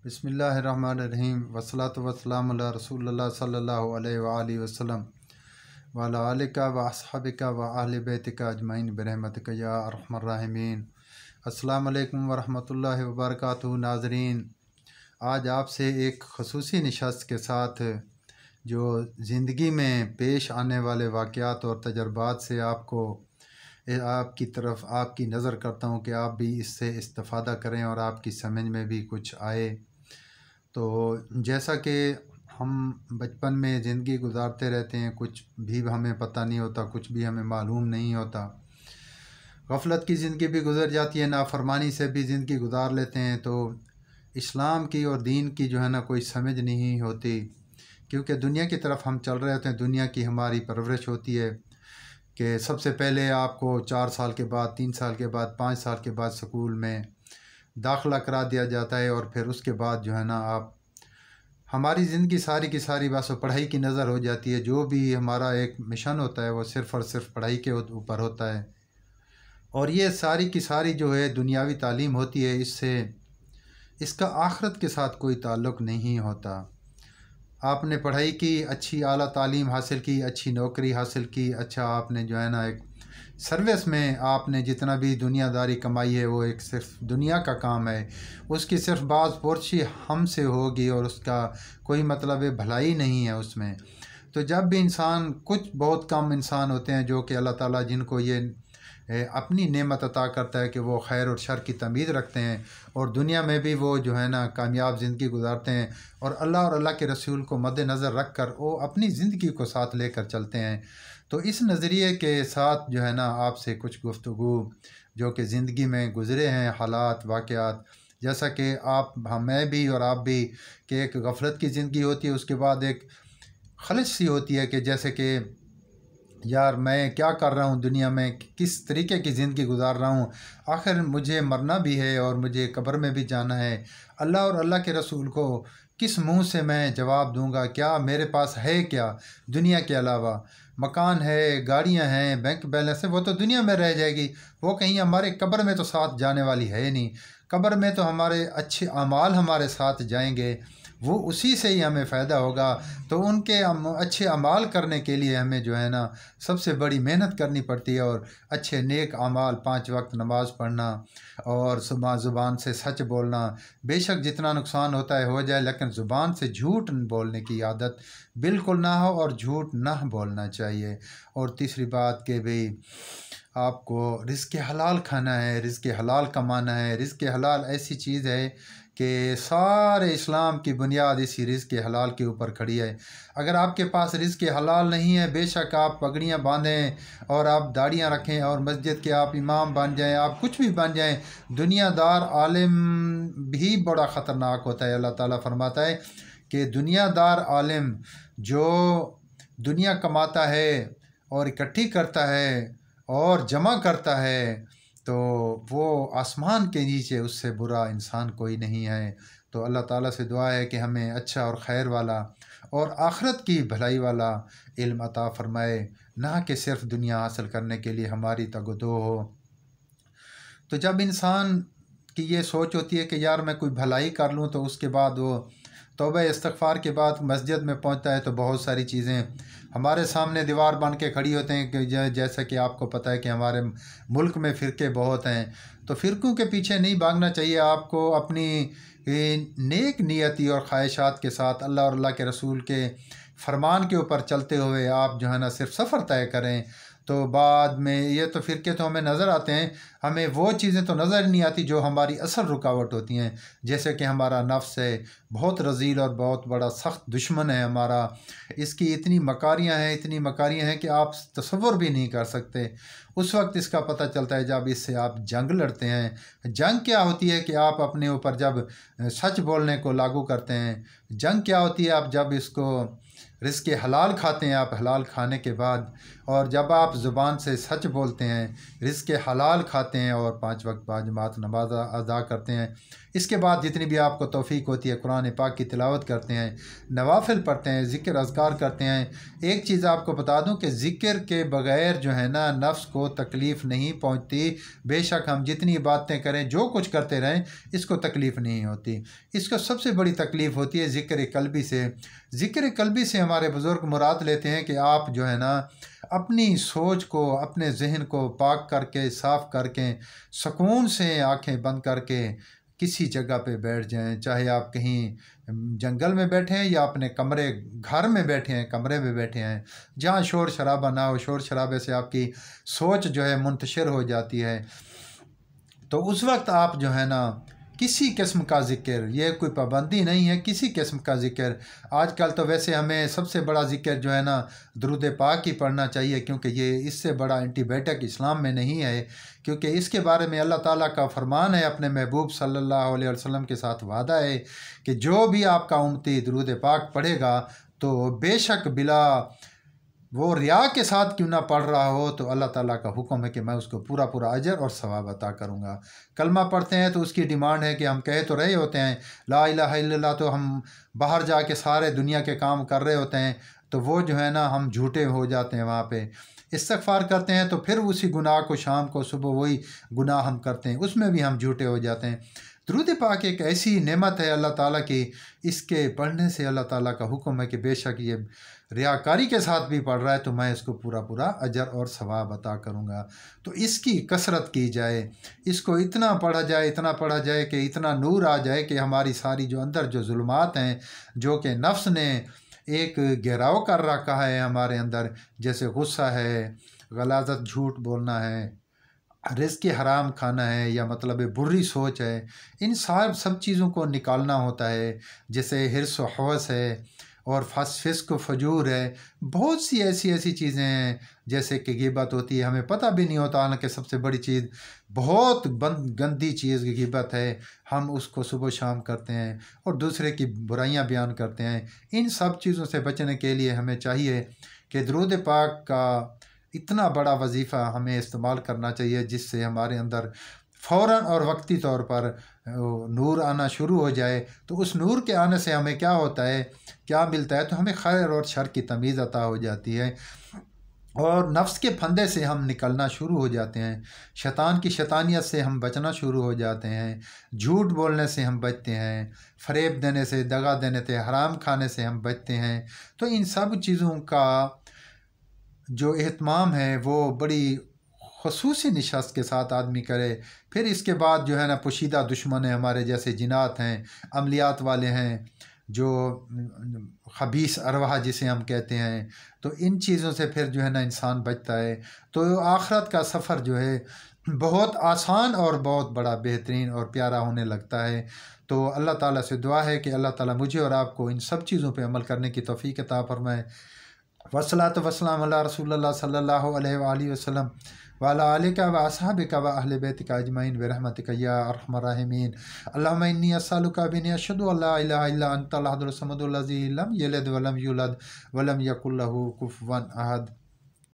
بسم اللہ الرحمن الرحیم والصلاۃ والسلام علی رسول اللہ صلی اللہ علیہ وآلہ وسلم وعلی آلک و اصحابک و اہل بیتک اجمعین برحمتک یا ارحم الراحمین۔ السلام علیکم ورحمۃ اللہ وبرکاتہ۔ ناظرین، آج آپ سے ایک خصوصی نشست کے ساتھ جو زندگی میں پیش آنے والے واقعات اور تجربات سے آپ کی طرف آپ کی نظر کرتا ہوں کہ آپ بھی اس سے استفادہ کریں اور آپ کی سمجھ میں بھی کچھ آئے۔ تو جیسا کہ ہم بچپن میں زندگی گزارتے رہتے ہیں، کچھ بھی ہمیں پتہ نہیں ہوتا، کچھ بھی ہمیں معلوم نہیں ہوتا، غفلت کی زندگی بھی گزر جاتی ہے، نافرمانی سے بھی زندگی گزار لیتے ہیں، تو اسلام کی اور دین کی کوئی سمجھ نہیں ہوتی، کیونکہ دنیا کی طرف ہم چل رہے ہوتے ہیں۔ دنیا کی ہماری پرورش ہوتی ہے کہ سب سے پہلے آپ کو 4 سال کے بعد، 3 سال کے بعد، 5 سال کے بعد سکول میں داخلہ کرا دیا جاتا ہے، اور پھر اس کے بعد آپ ہماری زندگی ساری کی ساری بس پڑھائی کی نظر ہو جاتی ہے۔ جو بھی ہمارا ایک مشن ہوتا ہے وہ صرف اور صرف پڑھائی کے اوپر ہوتا ہے، اور یہ ساری کی ساری دنیاوی تعلیم ہوتی ہے، اس کا آخرت کے ساتھ کوئی تعلق نہیں ہوتا۔ آپ نے پڑھائی کی، اچھی اعلیٰ تعلیم حاصل کی، اچھی نوکری حاصل کی، اچھا آپ نے ایک سروس میں آپ نے جتنا بھی دنیا داری کمائی ہے وہ ایک صرف دنیا کا کام ہے، اس کی صرف بعض پورشی ہم سے ہوگی، اور اس کا کوئی مطلب بھلائی نہیں ہے اس میں۔ تو جب بھی انسان، کچھ بہت کم انسان ہوتے ہیں جو کہ اللہ تعالیٰ جن کو یہ اپنی نعمت عطا کرتا ہے کہ وہ خیر اور شر کی تمیز رکھتے ہیں، اور دنیا میں بھی وہ کامیاب زندگی گزارتے ہیں، اور اللہ کے رسول کو مد نظر رکھ کر وہ اپنی زندگی کو ساتھ لے کر چلتے ہیں۔ تو اس نظریے کے ساتھ آپ سے کچھ گفتگو جو کہ زندگی میں گزرے ہیں، حالات، واقعات، جیسا کہ میں بھی اور آپ بھی، کہ ایک غفلت کی زندگی ہوتی ہے، اس کے بعد ایک خلش سی ہوتی ہے کہ جیسے کہ یار میں کیا کر رہا ہوں دنیا میں، کس طریقے کی زندگی گزار رہا ہوں، آخر مجھے مرنا بھی ہے اور مجھے قبر میں بھی جانا ہے۔ اللہ اور اللہ کے رسول کو کس منہ سے میں جواب دوں گا؟ کیا میرے پاس ہے کیا دنیا کے علاوہ؟ مکان ہے، گاڑیاں ہیں، بینک بیلنس ہے، وہ تو دنیا میں رہ جائے گی، وہ کہیں ہمارے قبر میں تو ساتھ جانے والی ہے نہیں۔ قبر میں تو ہمارے اچھے اعمال ہمارے ساتھ جائیں گے، وہ اسی سے ہی ہمیں فائدہ ہوگا۔ تو ان کے اچھے اعمال کرنے کے لیے ہمیں سب سے بڑی محنت کرنی پڑتی ہے، اور اچھے نیک اعمال، 5 وقت نماز پڑھنا اور زبان سے سچ بولنا، بے شک جتنا نقصان ہوتا ہے ہو جائے، لیکن زبان سے جھوٹ بولنے کی عادت بالکل نہ ہو، اور جھوٹ نہ بولنا چاہیے۔ اور تیسری بات کہ بھئی آپ کو رزق حلال کھانا ہے، رزق حلال کمانا ہے۔ رزق حلال ایسی چیز ہے کہ سارے اسلام کی بنیاد اسی رزق حلال کے اوپر کھڑی ہے۔ اگر آپ کے پاس رزق حلال نہیں ہے، بے شک آپ پگڑیاں باندھیں اور آپ داڑیاں رکھیں اور مسجد کے آپ امام بن جائیں، آپ کچھ بھی بن جائیں، دنیا دار عالم بھی بڑا خطرناک ہوتا ہے۔ اللہ تعالیٰ فرماتا ہے کہ دنیا دار عالم جو دنیا کماتا ہے اور اکٹھی کرتا ہے اور جمع کرتا ہے، تو وہ آسمان کے نیچے اس سے برا انسان کوئی نہیں ہے۔ تو اللہ تعالیٰ سے دعا ہے کہ ہمیں اچھا اور خیر والا اور آخرت کی بھلائی والا علم عطا فرمائے، نہ کہ صرف دنیا حاصل کرنے کے لیے ہماری تگ و دو ہو۔ تو جب انسان کی یہ سوچ ہوتی ہے کہ یار میں کوئی بھلائی کر لوں، تو اس کے بعد وہ توبہ استغفار کے بعد مسجد میں پہنچتا ہے، تو بہت ساری چیزیں ہمارے سامنے دیوار بن کے کھڑی ہوتے ہیں کہ جیسا کہ آپ کو پتہ ہے کہ ہمارے ملک میں فرقے بہت ہیں، تو فرقوں کے پیچھے نہیں بھاگنا چاہیے۔ آپ کو اپنی نیک نیتی اور خواہشات کے ساتھ اللہ اور اللہ کے رسول کے فرمان کے اوپر چلتے ہوئے آپ صرف سفر طے کریں۔ تو بعد میں یہ تو فرقے تو ہمیں نظر آتے ہیں، ہمیں وہ چیزیں تو نظر نہیں آتی جو ہماری اصل رکاوٹ ہوتی ہیں، جیسے کہ ہمارا نفس ہے، بہت رذیل اور بہت بڑا سخت دشمن ہے ہمارا۔ اس کی اتنی مکاریاں ہیں کہ آپ تصور بھی نہیں کر سکتے۔ اس وقت اس کا پتہ چلتا ہے جب اس سے آپ جنگ لڑتے ہیں۔ جنگ کیا ہوتی ہے کہ آپ اپنے اوپر جب سچ بولنے کو لاگو کرتے ہیں۔ جنگ کیا ہوتی ہے آپ جب اس کو رزق حلال کھاتے ہیں، آپ حلال کھانے کے بعد، اور جب آپ زبان سے سچ بولتے ہیں، رزق حلال کھاتے ہیں اور 5 وقت باجماعت نماز ادا کرتے ہیں۔ اس کے بعد جتنی بھی آپ کو توفیق ہوتی ہے قرآن پاک کی تلاوت کرتے ہیں، نوافل پڑھتے ہیں، ذکر اذکار کرتے ہیں۔ ایک چیز آپ کو بتا دوں کہ ذکر کے بغیر جو ہے نا نفس کو تکلیف نہیں پہنچتی۔ بے شک ہم جتنی باتیں کریں، جو کچھ کرتے رہیں، اس کو تکلیف نہیں ہوتی۔ اس کو سب سے بڑی تکلیف ہوتی ہے ذکر قلبی سے۔ ذکر قلبی سے ہمارے بزرگ مراد لیتے ہیں کہ آپ جو ہے نا اپنی سوچ کو، اپنے ذہن کو پاک کر کے، صاف کر کے، سکون سے آنکھیں بند کر کے کسی جگہ پہ بیٹھ جائیں، چاہے آپ کہیں جنگل میں بیٹھے ہیں یا اپنے کمرے گھر میں بیٹھے ہیں، کمرے میں بیٹھے ہیں، جہاں شور شرابہ نہ ہو۔ شور شرابے سے آپ کی سوچ جو ہے منتشر ہو جاتی ہے۔ تو اس وقت آپ جو ہے نا کسی قسم کا ذکر، یہ کوئی پابندی نہیں ہے، کسی قسم کا ذکر۔ آج کل تو ویسے ہمیں سب سے بڑا ذکر جو ہے نا درود پاک ہی پڑھنا چاہیے، کیونکہ یہ اس سے بڑا اینٹی بائیوٹک اسلام میں نہیں ہے، کیونکہ اس کے بارے میں اللہ تعالیٰ کا فرمان ہے، اپنے محبوب صلی اللہ علیہ وسلم کے ساتھ وعدہ ہے کہ جو بھی آپ کا امتی درود پاک پڑھے گا تو بے شک بلا وہ ریا کے ساتھ کیوں نہ پڑھ رہا ہو، تو اللہ تعالیٰ کا حکم ہے کہ میں اس کو پورا پورا اجر اور ثواب عطا کروں گا۔ کلمہ پڑھتے ہیں تو اس کی ڈیمانڈ ہے کہ ہم کہہ تو رہے ہوتے ہیں لا الہ الا اللہ، تو ہم باہر جا کے سارے دنیا کے کام کر رہے ہوتے ہیں، تو وہ جو ہے نا ہم جھوٹے ہو جاتے ہیں وہاں پہ۔ استغفار کرتے ہیں تو پھر اسی گناہ کو شام کو صبح وہی گناہ ہم کرتے ہیں، اس میں بھی ہم جھوٹے ہو جاتے ہیں۔ درود پاک ایک ایسی نعمت ہے اللہ تعالیٰ کی، اس کے پڑھنے سے اللہ تعالیٰ کا حکم ہے کہ بے شک یہ ریاکاری کے ساتھ بھی پڑھ رہا ہے تو میں اس کو پورا پورا اجر اور ثواب عطا کروں گا۔ تو اس کی کثرت کی جائے، اس کو اتنا پڑھا جائے، اتنا پڑھا جائے کہ اتنا نور آ جائے کہ ہماری ساری جو اندر جو ظلمات ہیں، جو کہ نفس نے ایک گھیراؤ کر رکھا ہے ہمارے اندر، جیسے غصہ ہے، غلاظت، جھوٹ بولنا ہے، رزق حرام کھانا ہے، یا مطلب بری سوچ ہے، ان سب چیزوں کو نکالنا ہوتا ہے۔ جیسے حرص و حوث ہے، اور فسق و فجور ہے، بہت سی ایسی چیزیں ہیں، جیسے کہ غیبت ہوتی ہے، ہمیں پتہ بھی نہیں ہوتا، حالانکہ سب سے بڑی چیز، بہت گندی چیز غیبت ہے، ہم اس کو صبح شام کرتے ہیں اور دوسرے کی برائیاں بیان کرتے ہیں۔ ان سب چیزوں سے بچنے کے لیے ہمیں چاہیے کہ درود پاک کا اتنا بڑا وظیفہ ہمیں استعمال کرنا چاہیے، جس سے ہمارے اندر فوراً اور وقتی طور پر نور آنا شروع ہو جائے۔ تو اس نور کے آنے سے ہمیں کیا ہوتا ہے، کیا ملتا ہے، تو ہمیں خیر اور شر کی تمیز عطا ہو جاتی ہے، اور نفس کے پھندے سے ہم نکلنا شروع ہو جاتے ہیں، شیطان کی شیطانیت سے ہم بچنا شروع ہو جاتے ہیں، جھوٹ بولنے سے ہم بچتے ہیں، فریب دینے سے، دغا دینے سے، حرام کھانے سے ہم بچتے ہیں۔ تو ان سب چیزوں کا جو اہتمام ہے وہ بڑی خصوصی نشست کے ساتھ آدمی کرے۔ پھر اس کے بعد جو ہے نا پوشیدہ دشمن ہیں ہمارے، جیسے جنات ہیں، عملیات والے ہیں، جو خبیث ارواح جسے ہم کہتے ہیں، تو ان چیزوں سے پھر جو ہے نا انسان بچتا ہے، تو آخرت کا سفر جو ہے بہت آسان اور بہت بڑا بہترین اور پیارا ہونے لگتا ہے۔ تو اللہ تعالیٰ سے دعا ہے کہ اللہ تعالیٰ مجھے اور آپ کو ان سب چیزوں پہ عمل کرنے کی توفیق عطا فرمائے۔ والصلاۃ والسلام علی رسول اللہ صلی اللہ علیہ وآلہ وسلم وعلی آلک و اصحابک و اہل بیتک اجمعین برحمتک یا ارحم الراحمین۔ اللہم انی اسألک بانی اشہد ان لا الہ الا انت الاحد الصمد الذی لم یلد ولم یولد ولم یکن لہ کفوا احد۔